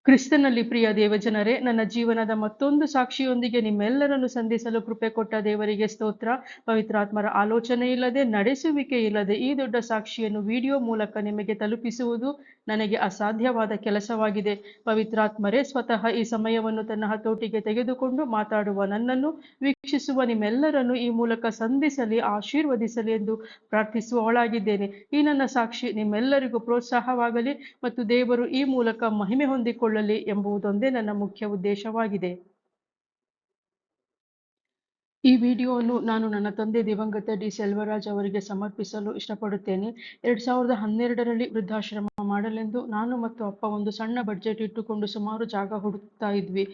ಕ್ರಿಸ್ತನಲ್ಲಿ ಪ್ರಿಯ ದೇವಜನರೇ, ನನ್ನ ಜೀವನದ ಮತ್ತೊಂದು ಸಾಕ್ಷಿಯೊಂದಿಗೆ ನಿಮ್ಮೆಲ್ಲರನ್ನು ಸಂಧಿಸಲು ಕೃಪೆ ಕೊಟ್ಟ ದೇವರಿಗೆ ಸ್ತೋತ್ರ. ಪವಿತ್ರಾತ್ಮರ ಆಲೋಚನೆ ಇಲ್ಲದೆ, ನಡೆಸುವಿಕೆ ಇಲ್ಲದೆ ಈ ದೊಡ್ಡ ಸಾಕ್ಷಿಯನ್ನು ವಿಡಿಯೋ ಮೂಲಕ ನಿಮಗೆ ತಲುಪಿಸುವುದು ನನಗೆ ಅಸಾಧ್ಯವಾದ ಕೆಲಸವಾಗಿದೆ. ಪವಿತ್ರಾತ್ಮರೇ ಸ್ವತಃ ಈ ಸಮಯವನ್ನು ತನ್ನ ಹತೋಟಿಗೆ ತೆಗೆದುಕೊಂಡು ಮಾತಾಡುವ ನನ್ನನ್ನು ವೀಕ್ಷಿಸುವ ನಿಮ್ಮೆಲ್ಲರನ್ನು ಈ ಮೂಲಕ ಸಂಧಿಸಲಿ, ಆಶೀರ್ವದಿಸಲಿ ಎಂದು ಪ್ರಾರ್ಥಿಸುವವಳಾಗಿದ್ದೇನೆ. ಈ ನನ್ನ ಸಾಕ್ಷಿ ನಿಮ್ಮೆಲ್ಲರಿಗೂ ಪ್ರೋತ್ಸಾಹವಾಗಲಿ ಮತ್ತು ದೇವರು ಈ ಮೂಲಕ ಮಹಿಮೆ ಹೊಂದಿಕೊಳ್ಳಲಿ ಎಂಬುದೊಂದೇ ನನ್ನ ಮುಖ್ಯ ಉದ್ದೇಶವಾಗಿದೆ. ಈ ವಿಡಿಯೋವನ್ನು ನಾನು ನನ್ನ ತಂದೆ ದಿವಂಗತ ಡಿ ಸೆಲ್ವರಾಜ್ ಅವರಿಗೆ ಸಮರ್ಪಿಸಲು ಇಷ್ಟಪಡುತ್ತೇನೆ. 2012ರಲ್ಲಿ ವೃದ್ಧಾಶ್ರಮ ಮಾಡಲೆಂದು ನಾನು ಮತ್ತು ಅಪ್ಪ ಒಂದು ಸಣ್ಣ ಬಡ್ಜೆಟ್ ಇಟ್ಟುಕೊಂಡು ಸುಮಾರು ಜಾಗ ಹುಡುಕ್ತಾ ಇದ್ವಿ.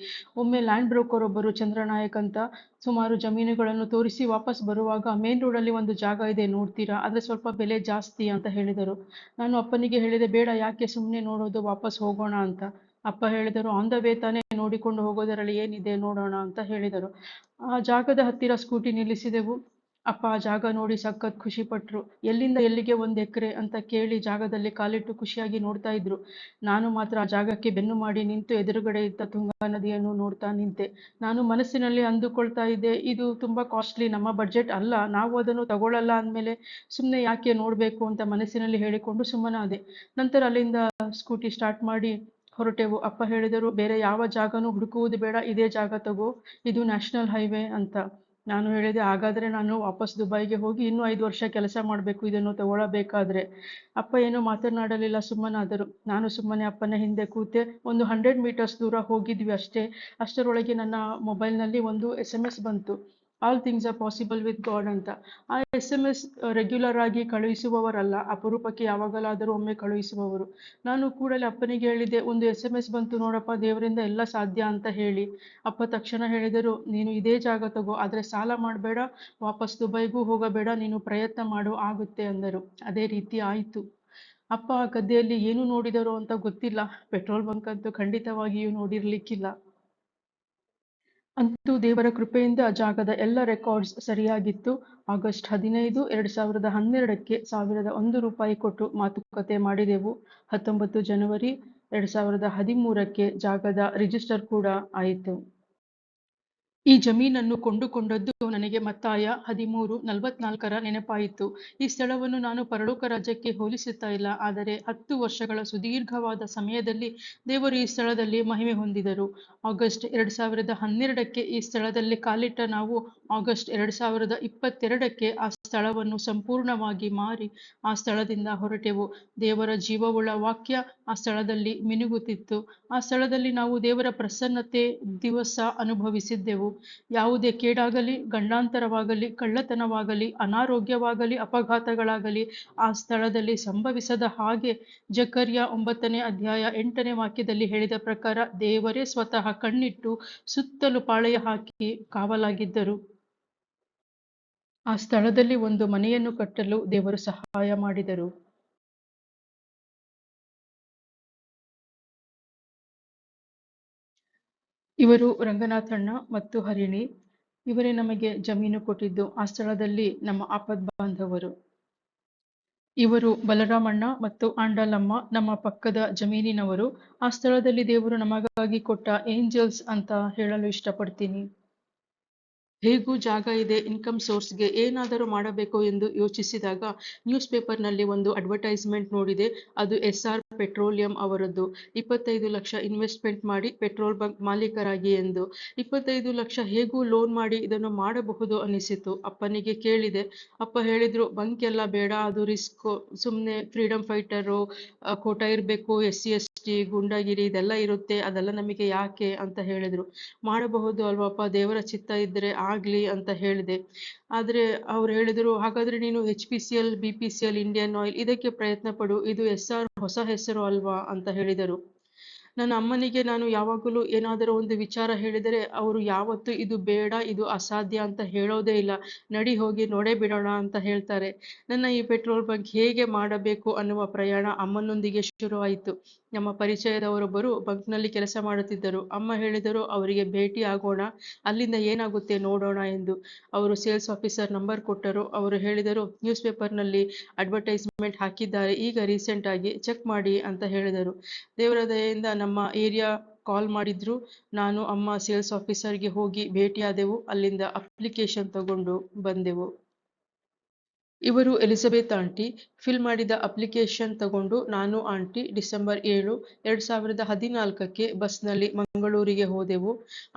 ಒಮ್ಮೆ ಲ್ಯಾಂಡ್ ಬ್ರೋಕರ್ ಒಬ್ಬರು ಚಂದ್ರನಾಯಕ್ ಅಂತ ಸುಮಾರು ಜಮೀನುಗಳನ್ನು ತೋರಿಸಿ ವಾಪಸ್ ಬರುವಾಗ ಮೇನ್ ರೋಡಲ್ಲಿ ಒಂದು ಜಾಗ ಇದೆ, ನೋಡ್ತೀರಾ, ಆದರೆ ಸ್ವಲ್ಪ ಬೆಲೆ ಜಾಸ್ತಿ ಅಂತ ಹೇಳಿದರು. ನಾನು ಅಪ್ಪನಿಗೆ ಹೇಳಿದೆ, ಬೇಡ, ಯಾಕೆ ಸುಮ್ಮನೆ ನೋಡೋದು, ವಾಪಸ್ ಹೋಗೋಣ ಅಂತ. ಅಪ್ಪ ಹೇಳಿದರು, ಆನ್ ದ ವೇ ತಾನೇ, ನೋಡಿಕೊಂಡು ಹೋಗೋದರಲ್ಲಿ ಏನಿದೆ, ನೋಡೋಣ ಅಂತ ಹೇಳಿದರು. ಆ ಜಾಗದ ಹತ್ತಿರ ಸ್ಕೂಟಿ ನಿಲ್ಲಿಸಿದೆವು. ಅಪ್ಪ ಆ ಜಾಗ ನೋಡಿ ಸಖತ್ ಖುಷಿ ಪಟ್ರು. ಎಲ್ಲಿಂದ ಎಲ್ಲಿಗೆ 1 ಎಕರೆ ಅಂತ ಕೇಳಿ ಜಾಗದಲ್ಲಿ ಕಾಲಿಟ್ಟು ಖುಷಿಯಾಗಿ ನೋಡ್ತಾ ಇದ್ರು. ನಾನು ಮಾತ್ರ ಆ ಜಾಗಕ್ಕೆ ಬೆನ್ನು ಮಾಡಿ ನಿಂತು ಎದುರುಗಡೆ ಇದ್ದ ತುಂಗಾ ನದಿಯನ್ನು ನೋಡ್ತಾ ನಿಂತೆ. ನಾನು ಮನಸ್ಸಿನಲ್ಲಿ ಅಂದುಕೊಳ್ತಾ ಇದ್ದೆ, ಇದು ತುಂಬಾ ಕಾಸ್ಟ್ಲಿ, ನಮ್ಮ ಬಡ್ಜೆಟ್ ಅಲ್ಲ, ನಾವು ಅದನ್ನು ತಗೊಳ್ಳಲ್ಲ ಅಂದಮೇಲೆ ಸುಮ್ಮನೆ ಯಾಕೆ ನೋಡಬೇಕು ಅಂತ ಮನಸ್ಸಿನಲ್ಲಿ ಹೇಳಿಕೊಂಡು ಸುಮ್ಮನಾದೆ. ನಂತರ ಅಲ್ಲಿಂದ ಸ್ಕೂಟಿ ಸ್ಟಾರ್ಟ್ ಮಾಡಿ ಹೊರಟೆವು. ಅಪ್ಪ ಹೇಳಿದರು, ಬೇರೆ ಯಾವ ಜಾಗನೂ ಹುಡುಕುವುದು ಬೇಡ, ಇದೇ ಜಾಗ ತಗೋ, ಇದು ನ್ಯಾಷನಲ್ ಹೈವೇ ಅಂತ. ನಾನು ಹೇಳಿದೆ, ಹಾಗಾದರೆ ನಾನು ವಾಪಸ್ ದುಬೈಗೆ ಹೋಗಿ ಇನ್ನೂ 5 ವರ್ಷ ಕೆಲಸ ಮಾಡಬೇಕು ಇದನ್ನು ತಗೊಳ್ಳಬೇಕಾದ್ರೆ. ಅಪ್ಪ ಏನೂ ಮಾತನಾಡಲಿಲ್ಲ, ಸುಮ್ಮನಾದರು. ನಾನು ಸುಮ್ಮನೆ ಅಪ್ಪನ ಹಿಂದೆ ಕೂತೆ. ಒಂದು 100 ಮೀಟರ್ಸ್ ದೂರ ಹೋಗಿದ್ವಿ ಅಷ್ಟೇ. ಅಷ್ಟರೊಳಗೆ ನನ್ನ ಮೊಬೈಲ್ನಲ್ಲಿ ಒಂದು SMS ಬಂತು, all things are possible with god ಅಂತ. ಆ SMS ರೆಗ್ಯುಲರ್ ಆಗಿ ಕಳುಹಿಸುವವರಲ್ಲ, ಅಪರೂಪಕ್ಕೆ ಯಾವಾಗಲಾದರೂ ಒಮ್ಮೆ ಕಳುಹಿಸುವವರು. ನಾನು ಕೂಡಲೇ ಅಪ್ಪನಿಗೆ ಹೇಳಿದೆ, ಒಂದು SMS ಬಂತು ನೋಡಪ್ಪ, ದೇವರಿಂದ ಎಲ್ಲ ಸಾಧ್ಯ ಅಂತ ಹೇಳಿ. ಅಪ್ಪ ತಕ್ಷಣ ಹೇಳಿದರು, ನೀನು ಇದೇ ಜಾಗ ತಗೋ, ಆದರೆ ಸಾಲ ಮಾಡಬೇಡ, ವಾಪಸ್ ದುಬೈಗೂ ಹೋಗಬೇಡ, ನೀನು ಪ್ರಯತ್ನ ಮಾಡು, ಆಗುತ್ತೆ ಅಂದರು. ಅದೇ ರೀತಿ ಆಯಿತು. ಅಪ್ಪ ಆ ಗದ್ದೆಯಲ್ಲಿ ಏನು ನೋಡಿದರೋ ಅಂತ ಗೊತ್ತಿಲ್ಲ, ಪೆಟ್ರೋಲ್ ಬಂಕ್ ಅಂತೂ ಖಂಡಿತವಾಗಿಯೂ ನೋಡಿರ್ಲಿಕ್ಕಿಲ್ಲ. ಅಂತೂ ದೇವರ ಕೃಪೆಯಿಂದ ಜಾಗದ ಎಲ್ಲ ರೆಕಾರ್ಡ್ಸ್ ಸರಿಯಾಗಿತ್ತು. ಆಗಸ್ಟ್ 15, 2012ಕ್ಕೆ 1001 ರೂಪಾಯಿ ಕೊಟ್ಟು ಮಾತುಕತೆ ಮಾಡಿದೆವು. 19 ಜನವರಿ 2013ಕ್ಕೆ ಜಾಗದ ರಿಜಿಸ್ಟರ್ ಕೂಡ ಆಯಿತು. ಈ ಜಮೀನನ್ನು ಕೊಂಡುಕೊಂಡದ್ದು ನನಗೆ ಮತ್ತಾಯ 13:44 ನೆನಪಾಯಿತು. ಈ ಸ್ಥಳವನ್ನು ನಾನು ಪರಲೋಕ ರಾಜ್ಯಕ್ಕೆ ಹೋಲಿಸುತ್ತಾ ಇಲ್ಲ, ಆದರೆ 10 ವರ್ಷಗಳ ಸುದೀರ್ಘವಾದ ಸಮಯದಲ್ಲಿ ದೇವರು ಈ ಸ್ಥಳದಲ್ಲಿ ಮಹಿಮೆ ಹೊಂದಿದರು. ಆಗಸ್ಟ್ 2012ಕ್ಕೆ ಈ ಸ್ಥಳದಲ್ಲಿ ಕಾಲಿಟ್ಟ ನಾವು ಆಗಸ್ಟ್ 2022ಕ್ಕೆ ಆ ಸ್ಥಳವನ್ನು ಸಂಪೂರ್ಣವಾಗಿ ಮಾರಿ ಆ ಸ್ಥಳದಿಂದ ಹೊರಟೆವು. ದೇವರ ಜೀವವುಳ್ಳ ವಾಕ್ಯ ಆ ಸ್ಥಳದಲ್ಲಿ ಮಿನುಗುತ್ತಿತ್ತು. ಆ ಸ್ಥಳದಲ್ಲಿ ನಾವು ದೇವರ ಪ್ರಸನ್ನತೆ ದಿವಸ ಅನುಭವಿಸಿದ್ದೆವು. ಯಾವುದೇ ಕೇಡಾಗಲಿ, ಗಂಡಾಂತರವಾಗಲಿ, ಕಳ್ಳತನವಾಗಲಿ, ಅನಾರೋಗ್ಯವಾಗಲಿ, ಅಪಘಾತಗಳಾಗಲಿ ಆ ಸ್ಥಳದಲ್ಲಿ ಸಂಭವಿಸದ ಹಾಗೆ ಜಕರ್ಯ 9ನೇ ಅಧ್ಯಾಯ 8ನೇ ವಾಕ್ಯದಲ್ಲಿ ಹೇಳಿದ ಪ್ರಕಾರ ದೇವರೇ ಸ್ವತಃ ಕಣ್ಣಿಟ್ಟು ಸುತ್ತಲೂ ಪಾಳೆಯ ಹಾಕಿ ಕಾವಲಾಗಿದ್ದರು. ಆ ಸ್ಥಳದಲ್ಲಿ ಒಂದು ಮನೆಯನ್ನು ಕಟ್ಟಲು ದೇವರು ಸಹಾಯ ಮಾಡಿದರು. ಇವರು ರಂಗನಾಥಣ್ಣ ಮತ್ತು ಹರಿಣಿ. ಇವರೇ ನಮಗೆ ಜಮೀನು ಕೊಟ್ಟಿದ್ದು. ಆ ಸ್ಥಳದಲ್ಲಿ ನಮ್ಮ ಆಪದ್ ಬಾಂಧವರು. ಇವರು ಬಲರಾಮಣ್ಣ ಮತ್ತು ಆಂಡಲಮ್ಮ ನಮ್ಮ ಪಕ್ಕದ ಜಮೀನಿನವರು. ಆ ಸ್ಥಳದಲ್ಲಿ ದೇವರು ನಮಗಾಗಿ ಕೊಟ್ಟ ಏಂಜಲ್ಸ್ ಅಂತ ಹೇಳಲು ಇಷ್ಟಪಡ್ತೀನಿ. ಹೇಗೂ ಜಾಗ ಇದೆ, ಇನ್ಕಮ್ ಸೋರ್ಸ್ಗೆ ಏನಾದರೂ ಮಾಡಬೇಕು ಎಂದು ಯೋಚಿಸಿದಾಗ ನ್ಯೂಸ್ ಪೇಪರ್ನಲ್ಲಿ ಒಂದು ಅಡ್ವರ್ಟೈಸ್ಮೆಂಟ್ ನೋಡಿದೆ. ಅದು SR ಪೆಟ್ರೋಲಿಯಂ ಅವರದ್ದು. 25 ಲಕ್ಷ ಇನ್ವೆಸ್ಟ್ಮೆಂಟ್ ಮಾಡಿ ಪೆಟ್ರೋಲ್ ಬಂಕ್ ಮಾಲೀಕರಾಗಿ ಎಂದು. 25 ಲಕ್ಷ ಹೇಗೂ ಲೋನ್ ಮಾಡಿ ಇದನ್ನು ಮಾಡಬಹುದು ಅನಿಸಿತು. ಅಪ್ಪನಿಗೆ ಕೇಳಿದೆ. ಅಪ್ಪ ಹೇಳಿದ್ರು, ಬಂಕ್ ಎಲ್ಲ ಬೇಡ, ಅದು ರಿಸ್ಕ್, ಸುಮ್ಮನೆ ಫ್ರೀಡಮ್ ಫೈಟರು ಕೋಟ ಇರಬೇಕು, SC ST ಗುಂಡಾಗಿರಿ ಇದೆಲ್ಲ ಇರುತ್ತೆ, ಅದೆಲ್ಲ ನಮಗೆ ಯಾಕೆ ಅಂತ ಹೇಳಿದ್ರು. ಮಾಡಬಹುದು ಅಲ್ವಪ್ಪ, ದೇವರ ಚಿತ್ತ ಇದ್ದರೆ ಆಗ್ಲಿ ಅಂತ ಹೇಳಿದೆ. ಆದರೆ ಅವ್ರು ಹೇಳಿದ್ರು, ಹಾಗಾದ್ರೆ ನೀನು HPCL, BPCL, ಇಂಡಿಯನ್ ಆಯಿಲ್ ಇದಕ್ಕೆ ಪ್ರಯತ್ನ ಪಡು, ಇದು SR ಹೊಸ ಹೆಸರು ಅಲ್ವಾ ಅಂತ ಹೇಳಿದರು. ನನ್ನ ಅಮ್ಮನಿಗೆ ನಾನು ಯಾವಾಗಲೂ ಏನಾದರೂ ಒಂದು ವಿಚಾರ ಹೇಳಿದರೆ ಅವರು ಯಾವತ್ತೂ ಇದು ಬೇಡ, ಇದು ಅಸಾಧ್ಯ ಅಂತ ಹೇಳೋದೇ ಇಲ್ಲ. ನಡಿ ಹೋಗಿ ನೋಡೇ ಬಿಡೋಣ ಅಂತ ಹೇಳ್ತಾರೆ. ನನ್ನ ಈ ಪೆಟ್ರೋಲ್ ಬಂಕ್ ಹೇಗೆ ಮಾಡಬೇಕು ಅನ್ನುವ ಪ್ರಯಾಣ ಅಮ್ಮನೊಂದಿಗೆ ಶುರುವಾಯಿತು. ನಮ್ಮ ಪರಿಚಯದವರೊಬ್ಬರು ಬಂಕ್ನಲ್ಲಿ ಕೆಲಸ ಮಾಡುತ್ತಿದ್ದರು. ಅಮ್ಮ ಹೇಳಿದರು, ಅವರಿಗೆ ಭೇಟಿ ಆಗೋಣ, ಅಲ್ಲಿಂದ ಏನಾಗುತ್ತೆ ನೋಡೋಣ ಎಂದು. ಅವರು ಸೇಲ್ಸ್ ಆಫೀಸರ್ ನಂಬರ್ ಕೊಟ್ಟರು. ಅವರು ಹೇಳಿದರು, ನ್ಯೂಸ್ ಪೇಪರ್ನಲ್ಲಿ ಅಡ್ವರ್ಟೈಸ್ಮೆಂಟ್ ಹಾಕಿದ್ದಾರೆ, ಈಗ ರೀಸೆಂಟ್ ಆಗಿ ಚೆಕ್ ಮಾಡಿ ಅಂತ ಹೇಳಿದರು. ದೇವರ ದಯೆಯಿಂದ ನಮ್ಮ ಏರಿಯಾ ಕಾಲ್ ಮಾಡಿದ್ರು. ನಾನು ಅಮ್ಮ ಸೇಲ್ಸ್ ಆಫೀಸರ್ಗೆ ಹೋಗಿ ಭೇಟಿಯಾದೆವು. ಅಲ್ಲಿಂದ ಅಪ್ಲಿಕೇಶನ್ ತಗೊಂಡು ಬಂದೆವು. ಇವರು ಎಲಿಜಬೆತ್ ಆಂಟಿ. ಫಿಲ್ ಮಾಡಿದ ಅಪ್ಲಿಕೇಶನ್ ತಗೊಂಡು ನಾನು ಆಂಟಿ ಡಿಸೆಂಬರ್ 7, 2014ಕ್ಕೆ ಬಸ್ನಲ್ಲಿ ಮಂಗಳೂರಿಗೆ ಹೋದೆವು.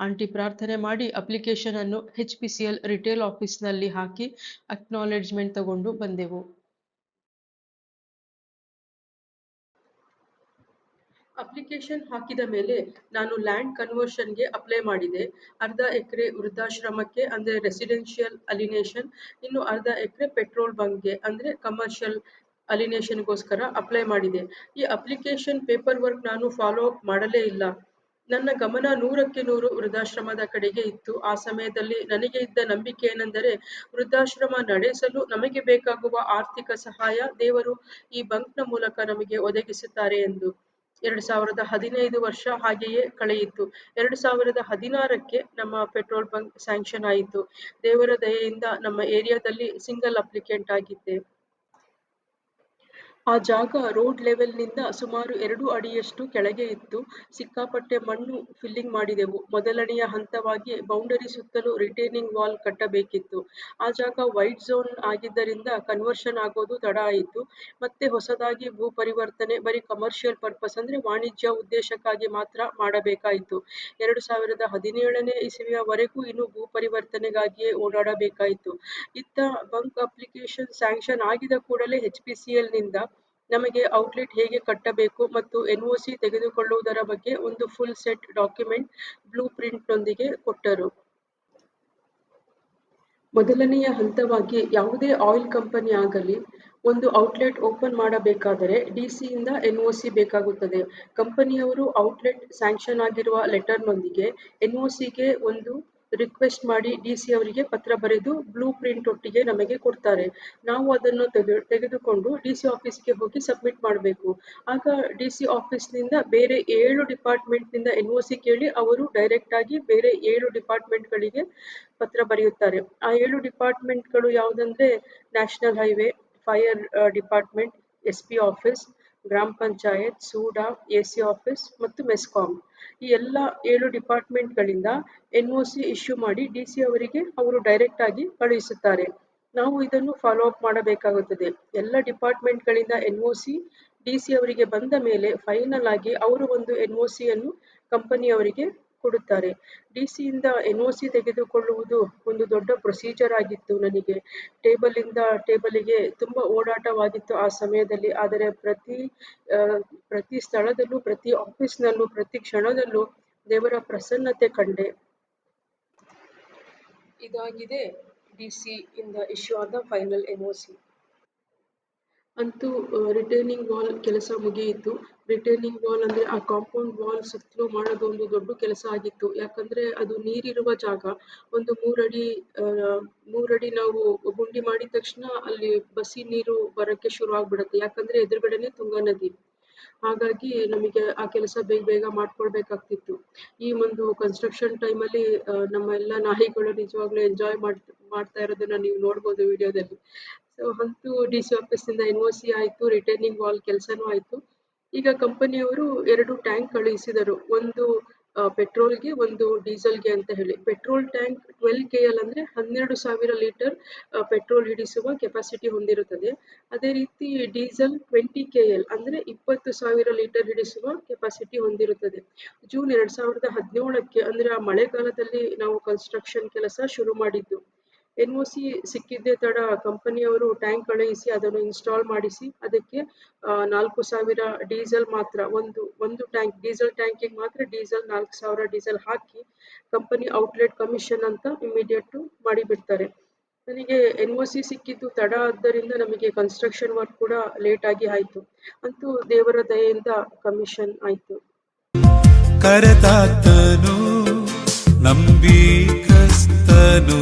ಆಂಟಿ ಪ್ರಾರ್ಥನೆ ಮಾಡಿ ಅಪ್ಲಿಕೇಶನ್ ಅನ್ನು HPCL ರಿಟೇಲ್ ಆಫೀಸ್ನಲ್ಲಿ ಹಾಕಿ ಅಕ್ನಾಲೆಡ್ಜ್ಮೆಂಟ್ ತಗೊಂಡು ಬಂದೆವು. ಅಪ್ಲಿಕೇಶನ್ ಹಾಕಿದ ಮೇಲೆ ನಾನು ಲ್ಯಾಂಡ್ ಕನ್ವರ್ಷನ್ಗೆ ಅಪ್ಲೈ ಮಾಡಿದೆ. ಅರ್ಧ ಎಕರೆ ವೃದ್ಧಾಶ್ರಮಕ್ಕೆ ಅಂದರೆ ರೆಸಿಡೆನ್ಷಿಯಲ್ ಅಲಿನೇಷನ್, ಇನ್ನು ಅರ್ಧ ಎಕರೆ ಪೆಟ್ರೋಲ್ ಬಂಕ್ಗೆ ಅಂದರೆ ಕಮರ್ಷಿಯಲ್ ಅಲಿನೇಷನ್ಗೋಸ್ಕರ ಅಪ್ಲೈ ಮಾಡಿದೆ. ಈ ಅಪ್ಲಿಕೇಶನ್ ಪೇಪರ್ ವರ್ಕ್ ನಾನು ಫಾಲೋ ಅಪ್ ಮಾಡಲೇ ಇಲ್ಲ. ನನ್ನ ಗಮನ 100ಕ್ಕೆ 100 ವೃದ್ಧಾಶ್ರಮದ ಕಡೆಗೆ ಇತ್ತು. ಆ ಸಮಯದಲ್ಲಿ ನನಗೆ ಇದ್ದ ನಂಬಿಕೆ ಏನೆಂದರೆ, ವೃದ್ಧಾಶ್ರಮ ನಡೆಸಲು ನಮಗೆ ಬೇಕಾಗುವ ಆರ್ಥಿಕ ಸಹಾಯ ದೇವರು ಈ ಬಂಕ್ನ ಮೂಲಕ ನಮಗೆ ಒದಗಿಸುತ್ತಾರೆ ಎಂದು. 2015 ವರ್ಷ ಹಾಗೆಯೇ ಕಳೆಯಿತು. 2016ಕ್ಕೆ ನಮ್ಮ ಪೆಟ್ರೋಲ್ ಬಂಕ್ ಸ್ಯಾಂಕ್ಷನ್ ಆಯಿತು. ದೇವರ ದಯೆಯಿಂದ ನಮ್ಮ ಏರಿಯಾದಲ್ಲಿ ಸಿಂಗಲ್ ಅಪ್ಲಿಕೆಂಟ್ ಆಗಿದ್ದೆ. ಆ ಜಾಗ ರೋಡ್ ಲೆವೆಲ್ನಿಂದ ಸುಮಾರು 2 ಅಡಿಯಷ್ಟು ಕೆಳಗೆ ಇತ್ತು. ಸಿಕ್ಕಾಪಟ್ಟೆ ಮಣ್ಣು ಫಿಲ್ಲಿಂಗ್ ಮಾಡಿದೆವು. ಮೊದಲನೆಯ ಹಂತವಾಗಿ ಬೌಂಡರಿ ಸುತ್ತಲೂ ರಿಟೇನಿಂಗ್ ವಾಲ್ ಕಟ್ಟಬೇಕಿತ್ತು. ಆ ಜಾಗ ವೈಟ್ ಝೋನ್ ಆಗಿದ್ದರಿಂದ ಕನ್ವರ್ಷನ್ ಆಗೋದು ತಡ ಆಯಿತು. ಮತ್ತೆ ಹೊಸದಾಗಿ ಭೂ ಪರಿವರ್ತನೆ ಬರೀ ಕಮರ್ಷಿಯಲ್ ಪರ್ಪಸ್ ಅಂದ್ರೆ ವಾಣಿಜ್ಯ ಉದ್ದೇಶಕ್ಕಾಗಿ ಮಾತ್ರ ಮಾಡಬೇಕಾಯಿತು. 2017ನೇ ಇಸವಿಯವರೆಗೂ ಇನ್ನು ಭೂ ಪರಿವರ್ತನೆಗಾಗಿಯೇ ಓಡಾಡಬೇಕಾಯಿತು. ಇತ್ತ ಬಂಕ್ ಅಪ್ಲಿಕೇಶನ್ ಸ್ಯಾಂಕ್ಷನ್ ಆಗಿದ ಕೂಡಲೇ HPCL ನಿಂದ ನಮಗೆ ಔಟ್ಲೆಟ್ ಹೇಗೆ ಕಟ್ಟಬೇಕು ಮತ್ತು NOC ತೆಗೆದುಕೊಳ್ಳುವುದರ ಬಗ್ಗೆ ಒಂದು ಫುಲ್ ಸೆಟ್ ಡಾಕ್ಯುಮೆಂಟ್ ಬ್ಲೂ ಪ್ರಿಂಟ್ನೊಂದಿಗೆ ಕೊಟ್ಟರು. ಮೊದಲನೆಯ ಹಂತವಾಗಿ ಯಾವುದೇ ಆಯಿಲ್ ಕಂಪನಿ ಆಗಲಿ ಒಂದು ಔಟ್ಲೆಟ್ ಓಪನ್ ಮಾಡಬೇಕಾದರೆ DC ಯಿಂದ NOC ಬೇಕಾಗುತ್ತದೆ. ಕಂಪನಿಯವರು ಔಟ್ಲೆಟ್ ಸ್ಯಾಂಕ್ಷನ್ ಆಗಿರುವ ಲೆಟರ್ನೊಂದಿಗೆ NOCಗೆ ಒಂದು ರಿಕ್ವೆಸ್ಟ್ ಮಾಡಿ DC ಅವರಿಗೆ ಪತ್ರ ಬರೆದು ಬ್ಲೂ ಪ್ರಿಂಟ್ ಒಟ್ಟಿಗೆ ನಮಗೆ ಕೊಡ್ತಾರೆ. ನಾವು ಅದನ್ನು ತೆಗೆದುಕೊಂಡು DC ಆಫೀಸ್ಗೆ ಹೋಗಿ ಸಬ್ಮಿಟ್ ಮಾಡಬೇಕು. ಆಗ DC ಆಫೀಸ್ನಿಂದ ಬೇರೆ 7 ಡಿಪಾರ್ಟ್ಮೆಂಟ್ನಿಂದ NOC ಕೇಳಿ ಅವರು ಡೈರೆಕ್ಟ್ ಆಗಿ ಬೇರೆ 7 ಡಿಪಾರ್ಟ್ಮೆಂಟ್ಗಳಿಗೆ ಪತ್ರ ಬರೆಯುತ್ತಾರೆ. ಆ 7 ಡಿಪಾರ್ಟ್ಮೆಂಟ್ಗಳು ಯಾವುದಂದ್ರೆ national highway, fire department, SP office, ಗ್ರಾಮ ಪಂಚಾಯತ್, ಸೂಡಾ, AC ಆಫೀಸ್ ಮತ್ತು ಮೆಸ್ಕಾಂ. ಈ ಎಲ್ಲ 7 ಡಿಪಾರ್ಟ್ಮೆಂಟ್ಗಳಿಂದ NOC ಇಶ್ಯೂ ಮಾಡಿ DC ಅವರಿಗೆ ಅವರು ಡೈರೆಕ್ಟ್ ಆಗಿ ಕಳುಹಿಸುತ್ತಾರೆ. ನಾವು ಇದನ್ನು ಫಾಲೋ ಅಪ್ ಮಾಡಬೇಕಾಗುತ್ತದೆ. ಎಲ್ಲ ಡಿಪಾರ್ಟ್ಮೆಂಟ್ಗಳಿಂದ NOC DC ಅವರಿಗೆ ಬಂದ ಮೇಲೆ ಫೈನಲ್ ಆಗಿ ಅವರು ಒಂದು NOC ಅನ್ನು ಕಂಪನಿಯವರಿಗೆ ಕೊಡುತ್ತಾರೆ. DC ಯಿಂದ NOC ತೆಗೆದುಕೊಳ್ಳುವುದು ಒಂದು ದೊಡ್ಡ ಪ್ರೊಸೀಜರ್ ಆಗಿತ್ತು. ನನಗೆ ಟೇಬಲಿಂದ ಟೇಬಲಿಗೆ ತುಂಬಾ ಓಡಾಟವಾಗಿತ್ತು ಆ ಸಮಯದಲ್ಲಿ. ಆದರೆ ಪ್ರತಿ ಸ್ಥಳದಲ್ಲೂ, ಪ್ರತಿ ಆಫೀಸ್ನಲ್ಲೂ, ಪ್ರತಿ ಕ್ಷಣದಲ್ಲೂ ದೇವರ ಪ್ರಸನ್ನತೆ ಕಂಡೆ. ಇದಾಗಿದೆ DC ಇಂದ ಇಶ್ಯೂ ಆದ ಫೈನಲ್ NOC. ಅಂತೂ ರಿಟೇನಿಂಗ್ ವಾಲ್ ಕೆಲಸ ಮುಗಿಯಿತು. ರಿಟೇನಿಂಗ್ ವಾಲ್ ಅಂದ್ರೆ ಆ ಕಾಂಪೌಂಡ್ ವಾಲ್ ಸುತ್ತಲೂ ಮಾಡೋದು ಒಂದು ದೊಡ್ಡ ಕೆಲಸ ಆಗಿತ್ತು. ಯಾಕಂದ್ರೆ ಅದು ನೀರಿರುವ ಜಾಗ. ಒಂದು 3 ಅಡಿ ನಾವು ಗುಂಡಿ ಮಾಡಿದ ತಕ್ಷಣ ಅಲ್ಲಿ ಬಸಿ ನೀರು ಬರಕ್ಕೆ ಶುರು ಆಗ್ಬಿಡುತ್ತೆ. ಯಾಕಂದ್ರೆ ಎದುರುಗಡೆನೆ ತುಂಗಾ ನದಿ. ಹಾಗಾಗಿ ನಮಗೆ ಆ ಕೆಲಸ ಬೇಗ ಮಾಡ್ಕೊಳ್ಬೇಕಾಗ್ತಿತ್ತು. ಈ ಒಂದು ಕನ್ಸ್ಟ್ರಕ್ಷನ್ ಟೈಮಲ್ಲಿ ನಮ್ಮ ಎಲ್ಲ ನಾಯಿಗಳು ನಿಜವಾಗ್ಲೂ ಎಂಜಾಯ್ ಮಾಡ್ತಾ ಇರೋದನ್ನ ನೀವು ನೋಡ್ಬೋದು ವಿಡಿಯೋದಲ್ಲಿ. ಸೊ ಅಂತೂ DC ಆಫೀಸಿಂದ NOC ಆಯ್ತು, ರಿಟೇನಿಂಗ್ ವಾಲ್ ಕೆಲಸನೂ ಆಯ್ತು. ಈಗ ಕಂಪನಿಯವರು 2 ಟ್ಯಾಂಕ್ ಕಳುಹಿಸಿದರು. ಒಂದು ಪೆಟ್ರೋಲ್ಗೆ, ಒಂದು ಡೀಸೆಲ್ಗೆ ಅಂತ ಹೇಳಿ. ಪೆಟ್ರೋಲ್ ಟ್ಯಾಂಕ್ 12 KL ಅಂದ್ರೆ 12,000 ಲೀಟರ್ ಪೆಟ್ರೋಲ್ ಹಿಡಿಸುವ ಕೆಪಾಸಿಟಿ ಹೊಂದಿರುತ್ತದೆ. ಅದೇ ರೀತಿ ಡೀಸೆಲ್ 20 KL ಅಂದ್ರೆ 20,000 ಲೀಟರ್ ಹಿಡಿಸುವ ಕೆಪಾಸಿಟಿ ಹೊಂದಿರುತ್ತದೆ. ಜೂನ್ 2017ಕ್ಕೆ ಅಂದ್ರೆ ಆ ಮಳೆಗಾಲದಲ್ಲಿ ನಾವು ಕನ್ಸ್ಟ್ರಕ್ಷನ್ ಕೆಲಸ ಶುರು ಮಾಡಿದ್ದು. NOC ಸಿಕ್ಕಿದ್ದೇ ತಡ ಕಂಪನಿಯವರು ಟ್ಯಾಂಕ್ ಕಳುಹಿಸಿ ಅದನ್ನು ಇನ್ಸ್ಟಾಲ್ ಮಾಡಿಸಿ ಅದಕ್ಕೆ 4,000 ಡೀಸೆಲ್ ಮಾತ್ರ, ಒಂದು ಟ್ಯಾಂಕ್ ಡೀಸೆಲ್ ಟ್ಯಾಂಕಿಗೆ ಮಾತ್ರ ಡೀಸೆಲ್ 4,000 ಡೀಸೆಲ್ ಹಾಕಿ ಕಂಪನಿ ಔಟ್ಲೆಟ್ ಕಮಿಷನ್ ಅಂತ ಇಮಿಡಿಯೇಟ್ ಮಾಡಿಬಿಡ್ತಾರೆ. ನನಗೆ NOC ಸಿಕ್ಕಿದ್ದು ತಡ ಆದ್ದರಿಂದ ನಮಗೆ ಕನ್ಸ್ಟ್ರಕ್ಷನ್ ವರ್ಕ್ ಕೂಡ ಲೇಟ್ ಆಗಿ ಆಯ್ತು. ಅಂತೂ ದೇವರ ದಯೆಯಿಂದ ಕಮಿಷನ್ ಆಯ್ತು. ಕರೆದಾತನು ನಂಬಿಕಸ್ತನು,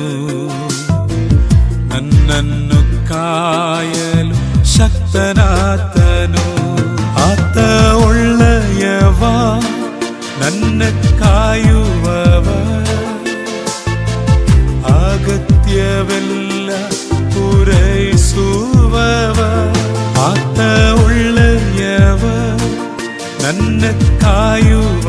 ನನ್ನನ್ನು ಕಾಯಲು ಶಕ್ತನಾತನು. ಆತ ಒಳ್ಳೆಯವ, ನನ್ನ ಕಾಯುವವ, ಅಗತ್ಯವೆಲ್ಲ ಪೂರೈಸುವವ. ಆತ ಒಳ್ಳೆಯವ, ನನ್ನ ಕಾಯುವವ